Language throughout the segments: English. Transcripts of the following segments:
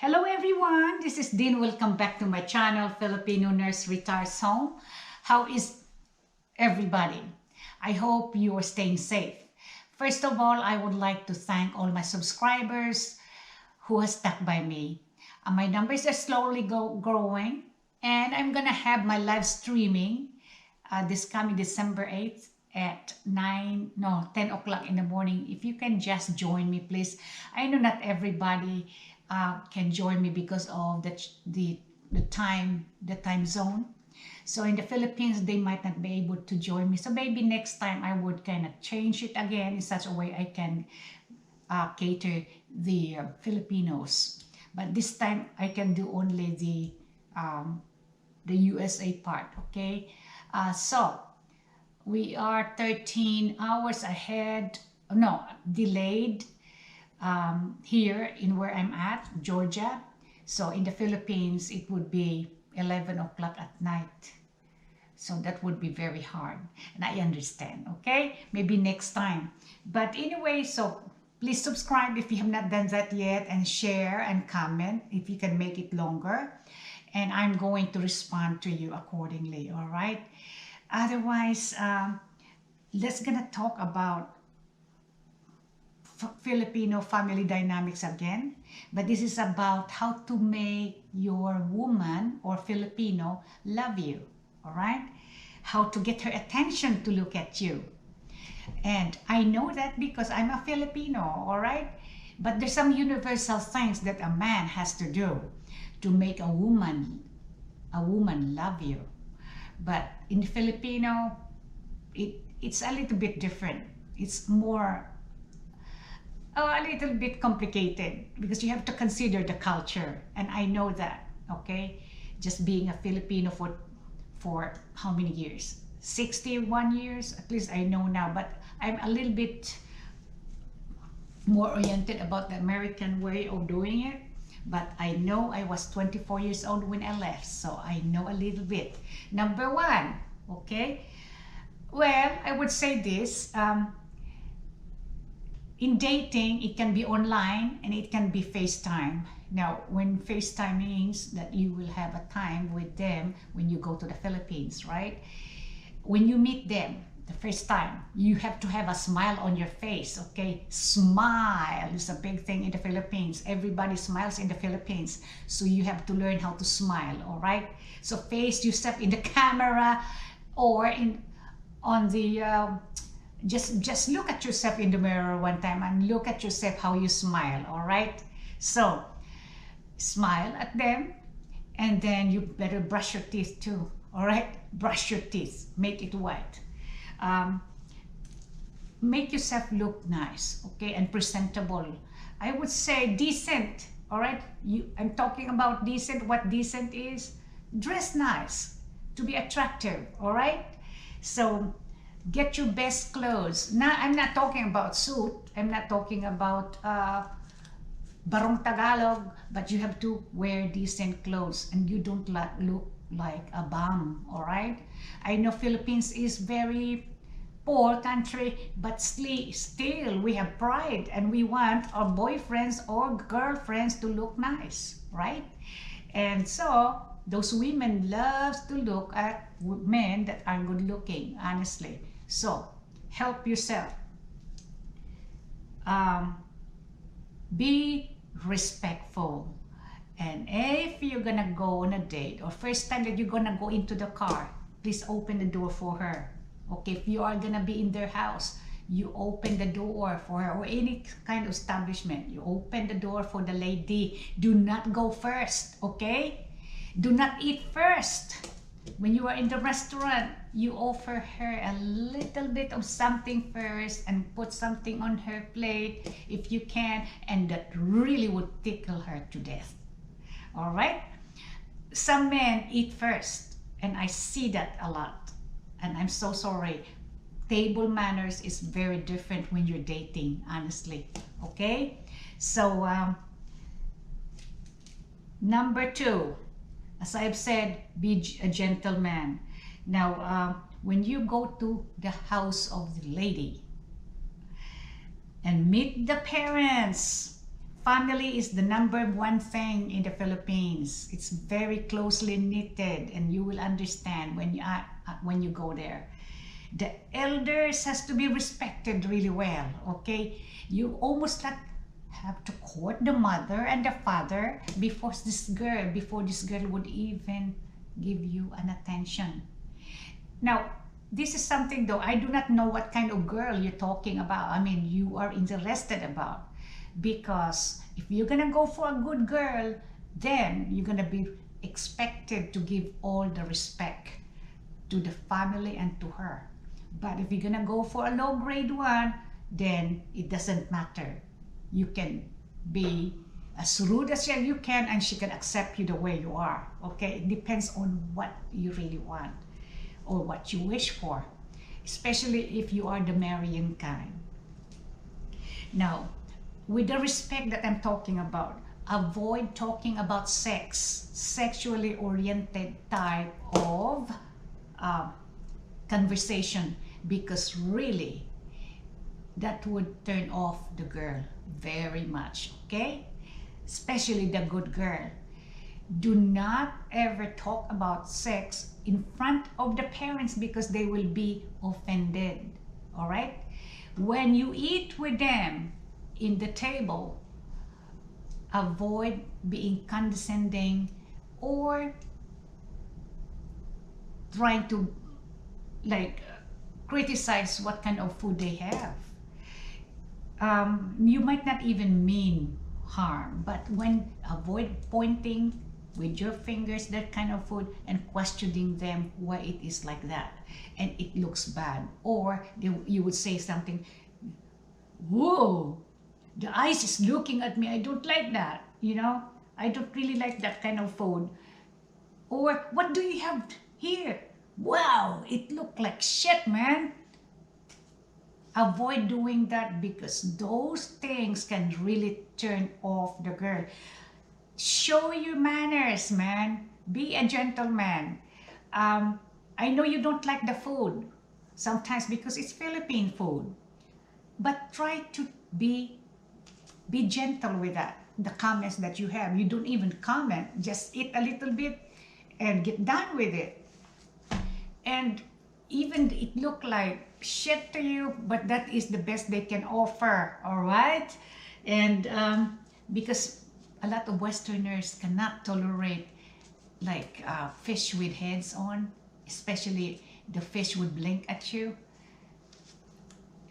Hello everyone, this is Dean. Welcome back to my channel, Filipino Nurse Retires Home. How is everybody? I hope you are staying safe. First of all, I would like to thank all my subscribers who has stuck by me. My numbers are slowly growing, and I'm gonna have my live streaming this coming December 8th at 10 o'clock in the morning. If you can just join me, please. I know not everybody can join me because of the time zone. So in the Philippines, they might not be able to join me. So maybe next time I would kind of change it again in such a way I can cater the Filipinos. But this time I can do only the USA part, okay? So we are 13 hours ahead, no, delayed here in where I'm at, Georgia. So in the Philippines, it would be 11 o'clock at night. So that would be very hard. And I understand, okay? Maybe next time. But anyway, so please subscribe if you have not done that yet, and share and comment if you can make it longer. And I'm going to respond to you accordingly, all right? Otherwise, let's gonna talk about Filipino family dynamics again, but this is about how to make your woman or Filipino love you, all right? How to get her attention to look at you. And I know that because I'm a Filipino, all right? But there's some universal things that a man has to do to make a woman love you. But in Filipino, it's a little bit different. It's more a little bit complicated because you have to consider the culture, and I know that, okay? Just being a Filipino for how many years? 61 years, at least I know now, but I'm a little bit more oriented about the American way of doing it. But I know I was 24 years old when I left, so I know a little bit. Number one, okay? Well, I would say this, in dating, it can be online and it can be FaceTime. Now, when FaceTime means that you will have a time with them when you go to the Philippines, right? When you meet them the first time, you have to have a smile on your face, okay? Smile is a big thing in the Philippines. Everybody smiles in the Philippines. So you have to learn how to smile, all right? So face yourself in the camera or on the just look at yourself in the mirror one time and look at yourself how you smile, all right? So smile at them, and then you better brush your teeth too, all right? Brush your teeth, make it white. Make yourself look nice, okay, and presentable. I would say decent, all right? I'm talking about decent. What decent is? Dress nice, to be attractive, all right? So get your best clothes. Now, I'm not talking about suit. I'm not talking about barong Tagalog, but you have to wear decent clothes and you don't look like a bum, all right? I know Philippines is very poor country, but still we have pride and we want our boyfriends or girlfriends to look nice, right? And so those women love to look at men that are good looking, honestly. So help yourself. Be respectful. And if you're gonna go on a date or first time that you're gonna go into the car, please open the door for her. Okay, if you are gonna be in their house, you open the door for her, or any kind of establishment, you open the door for the lady. Do not go first, okay? Do not eat first. When you are in the restaurant, you offer her a little bit of something first and put something on her plate if you can, and that really would tickle her to death. All right? Some men eat first, and I see that a lot, and I'm so sorry. Table manners is very different when you're dating, honestly, okay? So number two, as I've said, be a gentleman. Now, when you go to the house of the lady and meet the parents, Family is the number one thing in the Philippines. It's very closely knitted, and you will understand when you go there. The elders has to be respected really well, okay? You almost like have to court the mother and the father before this girl would even give you an attention. Now, this is something though, I do not know what kind of girl you're talking about. I mean, you are interested about. Because if you're gonna go for a good girl, then you're gonna be expected to give all the respect to the family and to her. But if you're gonna go for a low grade one, then it doesn't matter. You can be as rude as you can, and she can accept you the way you are. Okay, it depends on what you really want or what you wish for, especially if you are the marrying kind. Now, with the respect that I'm talking about, avoid talking about sex, sexually oriented type of conversation, because really that would turn off the girl very much, okay? Especially the good girl. Do not ever talk about sex in front of the parents because they will be offended, all right? When you eat with them in the table, avoid being condescending or trying to like criticize what kind of food they have. You might not even mean harm, but when avoid pointing with your fingers that kind of food and questioning them why it is like that and it looks bad, or you would say something, whoa, the eyes is looking at me, I don't like that, you know, I don't really like that kind of food. Or what do you have here? Wow, it looked like shit, man. Avoid doing that because those things can really turn off the girl. Show your manners, man. Be a gentleman. I know you don't like the food sometimes because it's Philippine food, but try to be gentle with that. The comments that you have, you don't even comment, just eat a little bit and get done with it. And even it look like shit to you, but that is the best they can offer, all right? And because a lot of Westerners cannot tolerate like fish with heads on, especially the fish would blink at you.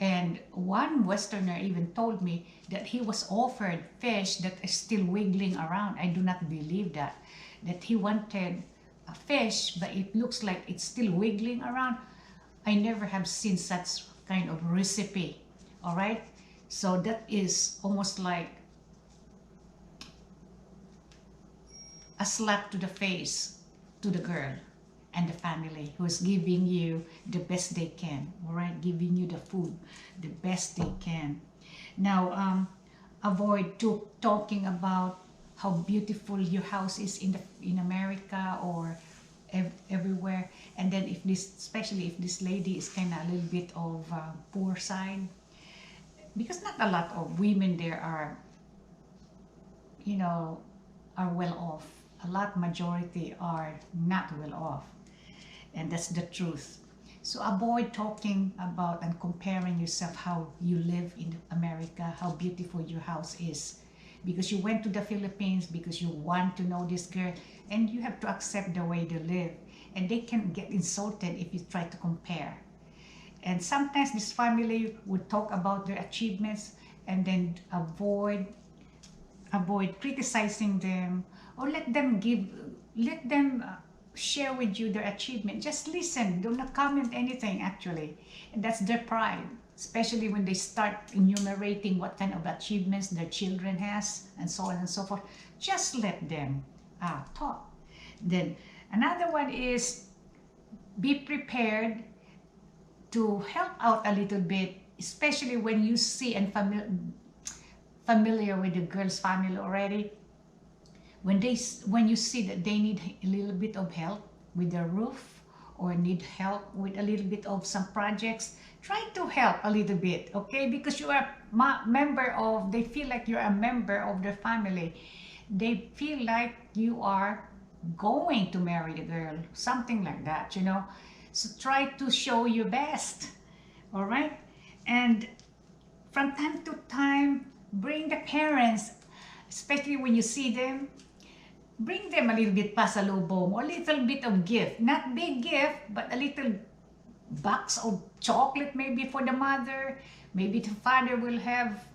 And one Westerner even told me that he was offered fish that is still wiggling around. I do not believe that. That he wanted a fish, but it looks like it's still wiggling around. I never have seen such kind of recipe, all right? So that is almost like a slap to the face to the girl and the family who's giving you the best they can, all right? Giving you the food, the best they can. Now, avoid talking about how beautiful your house is in America or everywhere. And then if this, especially if this lady is kind of a little bit of poor side, because not a lot of women there are, you know, are well off. A lot, majority are not well off. And that's the truth. So avoid talking about and comparing yourself how you live in America, how beautiful your house is. Because you went to the Philippines because you want to know this girl, and you have to accept the way they live. And they can get insulted if you try to compare. And sometimes this family would talk about their achievements and then avoid criticizing them, or let them share with you their achievement. Just listen, do not comment anything actually. And that's their pride, especially when they start enumerating what kind of achievements their children has and so on and so forth. Just let them talk. Then another one is be prepared to help out a little bit, especially when you see and familiar with the girl's family already. When you see that they need a little bit of help with their roof or need help with a little bit of some projects, try to help a little bit, okay? Because you are member of, they feel like you're a member of their family. They feel like you are going to marry the girl, something like that, you know. So try to show your best, all right? And from time to time, bring the parents, especially when you see them, bring them a little bit pasalubong or a little bit of gift. Not big gift, but a little box of chocolate maybe for the mother. Maybe the father will have,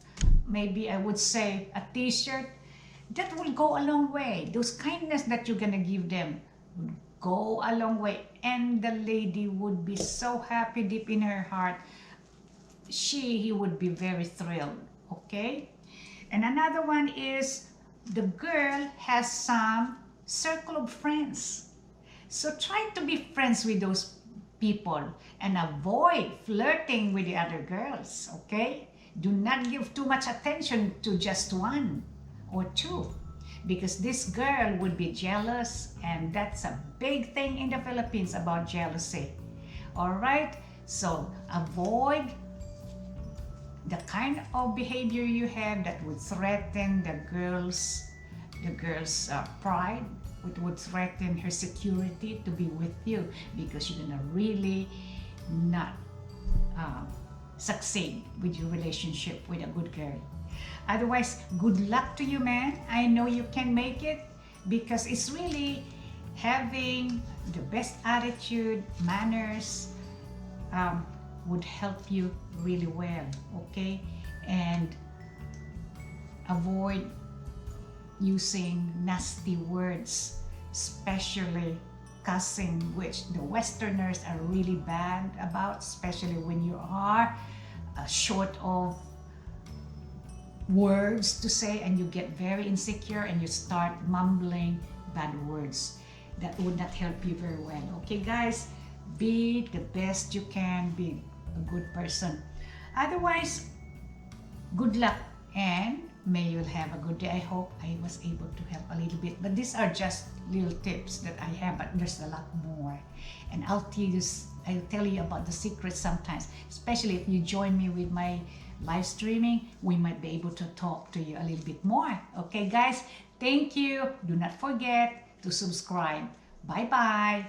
maybe I would say, a t-shirt. That will go a long way. Those kindness that you're gonna give them would go a long way. And the lady would be so happy deep in her heart. He would be very thrilled, okay? And another one is the girl has some circle of friends. So try to be friends with those people and avoid flirting with the other girls, okay? Do not give too much attention to just one or two, because this girl would be jealous, and that's a big thing in the Philippines about jealousy. All right? So avoid the kind of behavior you have that would threaten the girl's pride, would threaten her security to be with you, because you're gonna really not succeed with your relationship with a good girl. Otherwise, good luck to you, man. I know you can make it, because it's really having the best attitude, manners, would help you really well, okay? And avoid using nasty words, especially cussing, which the Westerners are really bad about, especially when you are short of words to say and you get very insecure and you start mumbling bad words. That would not help you very well. Okay, guys, be the best you can, be a good person. Otherwise, good luck and may you'll have a good day. I hope I was able to help a little bit, but these are just little tips that I have, but there's a lot more, and I'll tell you about the secrets sometimes, especially if you join me with my live streaming. We might be able to talk to you a little bit more. Okay, guys, thank you. Do not forget to subscribe. Bye bye.